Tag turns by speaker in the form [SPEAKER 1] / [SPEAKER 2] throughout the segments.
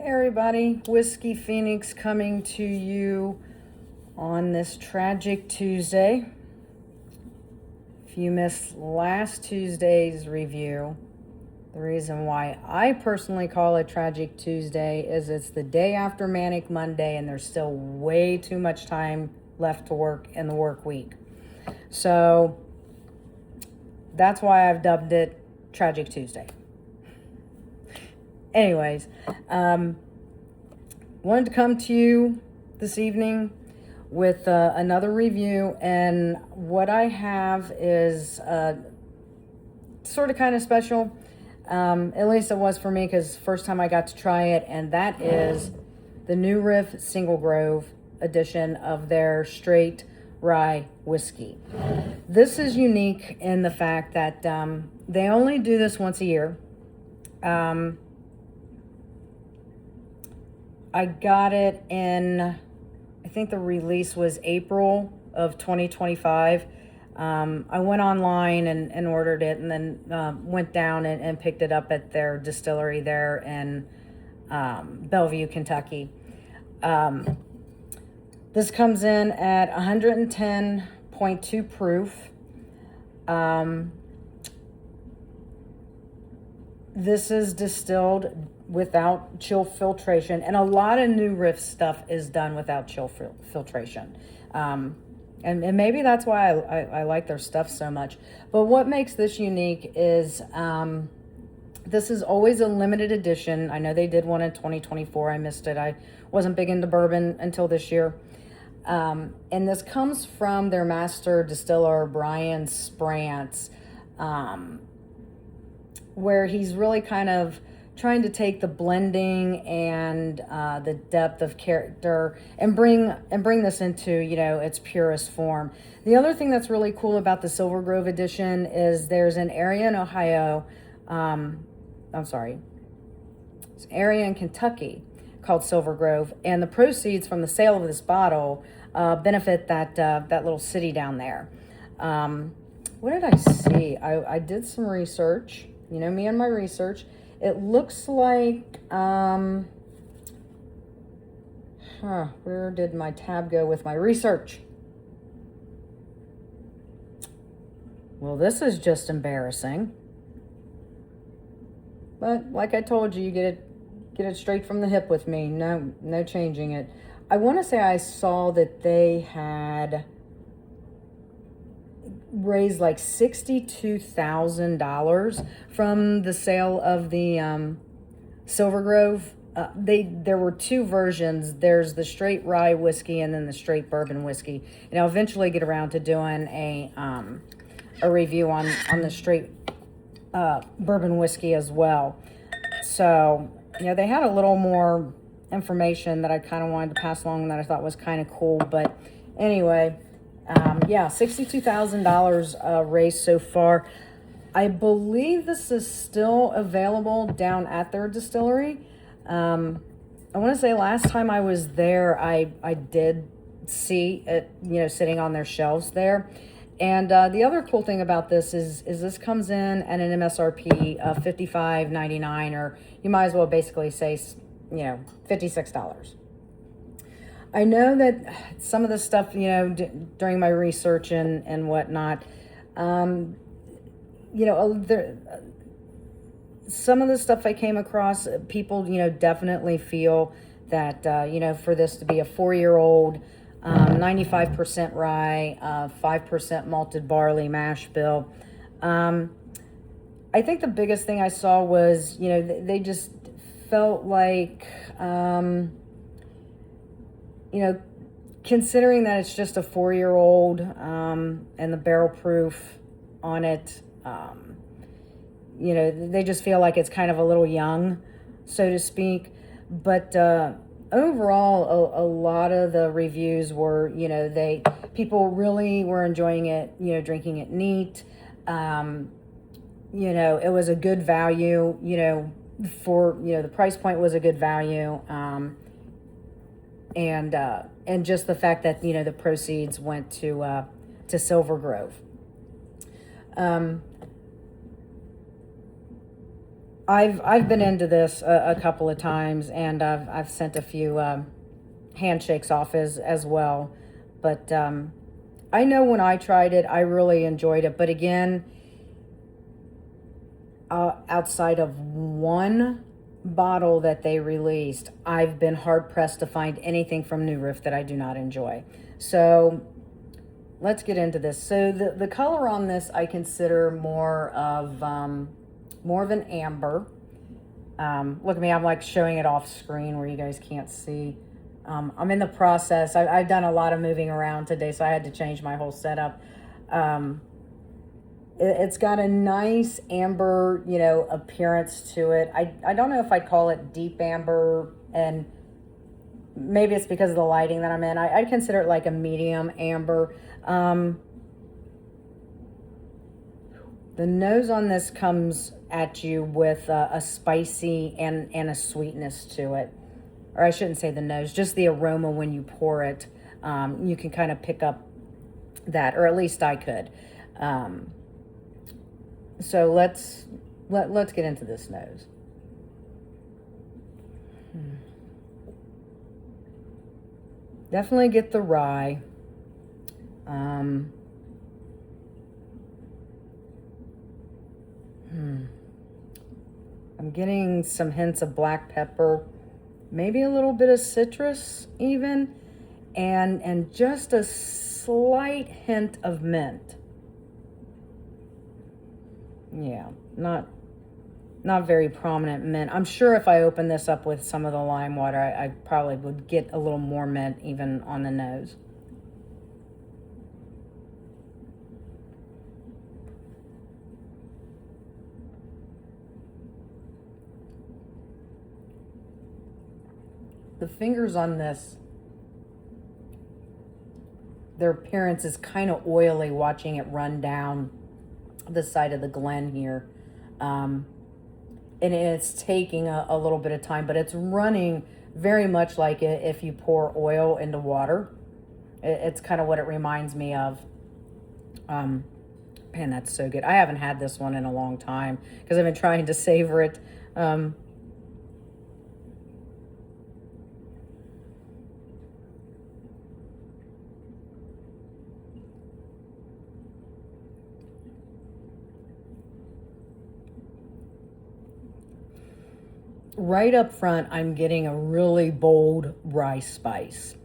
[SPEAKER 1] Hey everybody, Whiskey Phoenix coming to you on this tragic Tuesday. If you missed last Tuesday's review, the reason why I personally call it Tragic Tuesday is it's the day after Manic Monday and there's still way too much time left to work in the work week. So that's why I've dubbed it Tragic Tuesday. Anyways, wanted to come to you this evening with another review, and what I have is sort of kind of special. At least it was for me, because first time I got to try it, and that is the new Riff Single Grove edition of their straight rye whiskey. This is unique in the fact that they only do this once a year. I got it in, I think the release was April of 2025. I went online and ordered it, and then went down and picked it up at their distillery there in Bellevue, Kentucky. This comes in at 110.2 proof. This is distilled without chill filtration, and a lot of new Riff stuff is done without chill filtration. And maybe that's why I like their stuff so much. But what makes this unique is this is always a limited edition. I know they did one in 2024. I missed it. I wasn't big into bourbon until this year. And this comes from their master distiller, Brian Sprance, where he's really kind of trying to take the blending and the depth of character and bring this into, its purest form. The other thing that's really cool about the Silver Grove edition is there's an area in Ohio, it's an area in Kentucky called Silver Grove, and the proceeds from the sale of this bottle benefit that little city down there. What did I see? I did some research. Me and my research. It looks like, where did my tab go with my research? Well, this is just embarrassing. But like I told you, get it straight from the hip with me. No changing it. I want to say I saw that they had raised like $62,000 from the sale of the Silver Grove. There were two versions. There's the straight rye whiskey and then the straight bourbon whiskey. And I'll eventually get around to doing a review on the straight bourbon whiskey as well. So they had a little more information that I kind of wanted to pass along that I thought was kind of cool. But anyway. $62,000 raised so far. I believe this is still available down at their distillery. I want to say last time I was there, I did see it, sitting on their shelves there. And the other cool thing about this is this comes in at an MSRP of $55.99, or you might as well basically say, $56. I know that some of the stuff, during my research and whatnot, some of the stuff I came across, people, definitely feel that, for this to be a 4-year-old, 95% rye, 5% malted barley mash bill. I think the biggest thing I saw was, they just felt like, considering that it's just a 4-year-old, and the barrel proof on it, they just feel like it's kind of a little young, so to speak. But overall, a lot of the reviews were, people really were enjoying it, drinking it neat. It was a good value, for, the price point was a good value. And just the fact that the proceeds went to Silver Grove. I've been into this a couple of times, and I've sent a few handshakes off as well. But I know when I tried it, I really enjoyed it. But again, outside of one bottle that they released, I've been hard pressed to find anything from New Riff that I do not enjoy. So let's get into this. So the color on this I consider more of an amber. Look at me, I'm like showing it off screen where you guys can't see. I'm in the process. I've done a lot of moving around today, so I had to change my whole setup. It's got a nice amber, appearance to it. I don't know if I'd call it deep amber, and maybe it's because of the lighting that I'm in. I'd consider it like a medium amber. The nose on this comes at you with a spicy and a sweetness to it. Or I shouldn't say the nose, just the aroma when you pour it. You can kind of pick up that, or at least I could. So let's get into this nose. Definitely get the rye. I'm getting some hints of black pepper, maybe a little bit of citrus even, and just a slight hint of mint. Yeah, not very prominent mint. I'm sure if I open this up with some of the lime water, I probably would get a little more mint even on the nose. The fingers on this, their appearance is kind of oily watching it run down the side of the Glen here. And it's taking a little bit of time, but it's running very much like if you pour oil into water. It's kind of what it reminds me of. Man, that's so good. I haven't had this one in a long time because I've been trying to savor it. Right up front, I'm getting a really bold rye spice.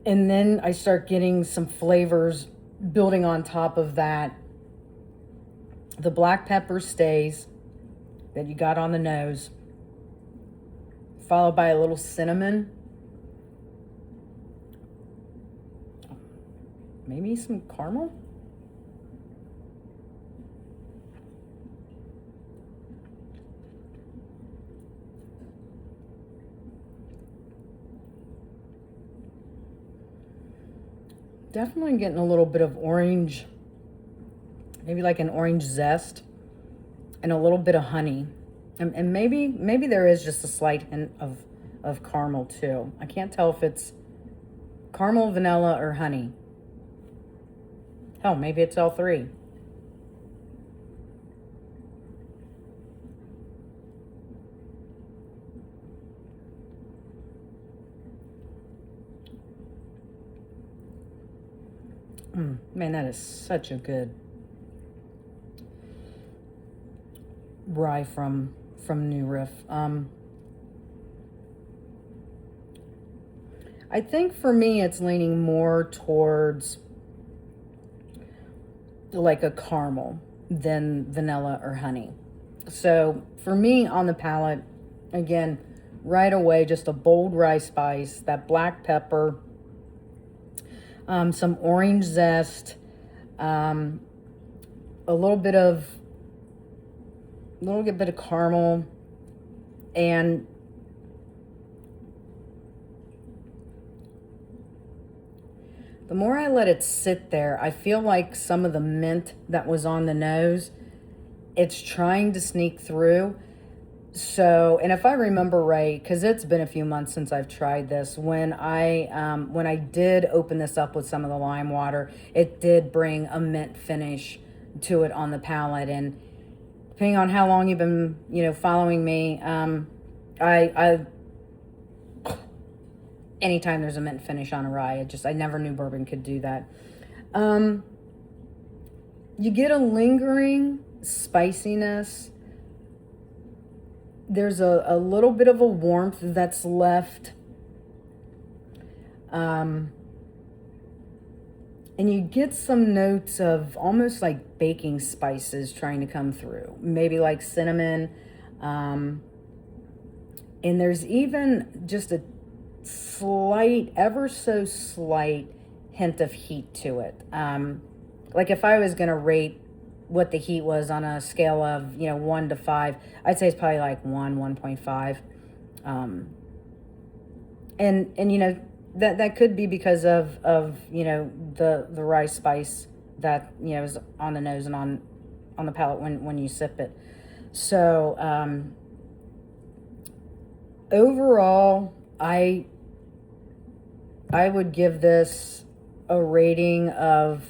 [SPEAKER 1] And then I start getting some flavors building on top of that. The black pepper stays that you got on the nose, followed by a little cinnamon. Maybe some caramel? Definitely getting a little bit of orange, maybe like an orange zest, and a little bit of honey. And maybe there is just a slight hint of caramel too. I can't tell if it's caramel, vanilla, or honey. Hell, maybe it's all three. Man, that is such a good rye from New Riff. I think for me it's leaning more towards like a caramel than vanilla or honey. So for me on the palate, again, right away, just a bold rye spice, that black pepper, some orange zest, a little bit of caramel, and the more I let it sit there, I feel like some of the mint that was on the nose, it's trying to sneak through. So, and if I remember right, because it's been a few months since I've tried this, when I did open this up with some of the lime water, it did bring a mint finish to it on the palate. And depending on how long you've been, following me, I anytime there's a mint finish on a rye, I never knew bourbon could do that. You get a lingering spiciness. There's a little bit of a warmth that's left. And you get some notes of almost like baking spices trying to come through. Maybe like cinnamon. And there's even just a slight, ever so slight hint of heat to it. Like if I was going to rate what the heat was on a scale of, 1 to 5, I'd say it's probably like 1.5. And that could be because of the rye spice that, is on the nose and on the palate when you sip it. So, overall, I would give this a rating of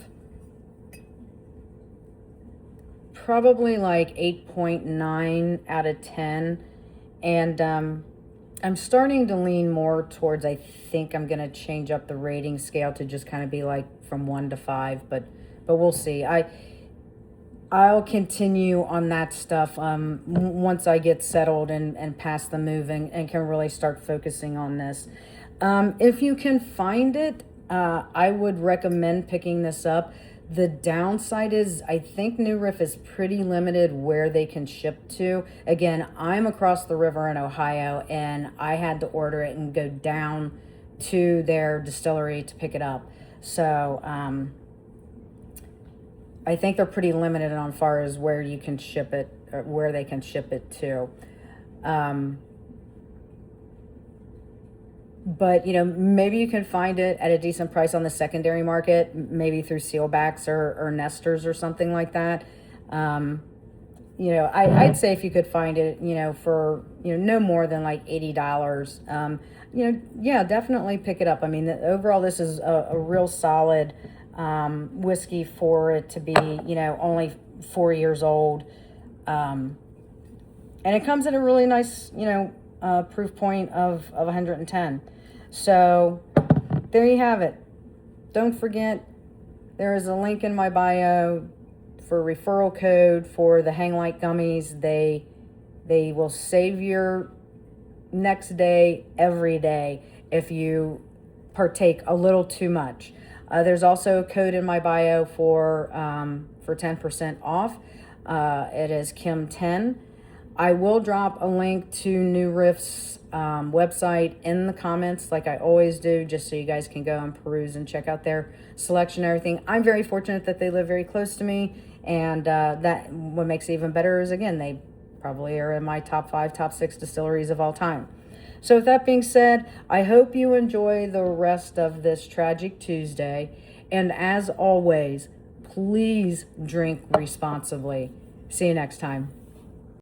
[SPEAKER 1] probably like 8.9 out of 10. And I'm starting to lean more towards, I think I'm going to change up the rating scale to just kind of be like from 1 to 5, but we'll see. I'll continue on that stuff once I get settled and past the move and can really start focusing on this. If you can find it, I would recommend picking this up. The downside is I think New Riff is pretty limited where they can ship to. Again, I'm across the river in Ohio, and I had to order it and go down to their distillery to pick it up. So I think they're pretty limited on far as where you can ship it, or where they can ship it to. But, maybe you can find it at a decent price on the secondary market, maybe through Sealbacks or Nesters or something like that. I'd say if you could find it, for, no more than like $80, yeah, definitely pick it up. I mean, overall, this is a real solid whiskey for it to be, only 4 years old. And it comes at a really nice, proof point of 110. So there you have it. Don't forget, there is a link in my bio for a referral code for the Hang Light gummies. They will save your next day every day if you partake a little too much. There's also a code in my bio for 10% off. It is Kim10. I will drop a link to New Riff's website in the comments, like I always do, just so you guys can go and peruse and check out their selection and everything. I'm very fortunate that they live very close to me, and that what makes it even better is, again, they probably are in my top 5, top 6 distilleries of all time. So with that being said, I hope you enjoy the rest of this tragic Tuesday, and as always, please drink responsibly. See you next time.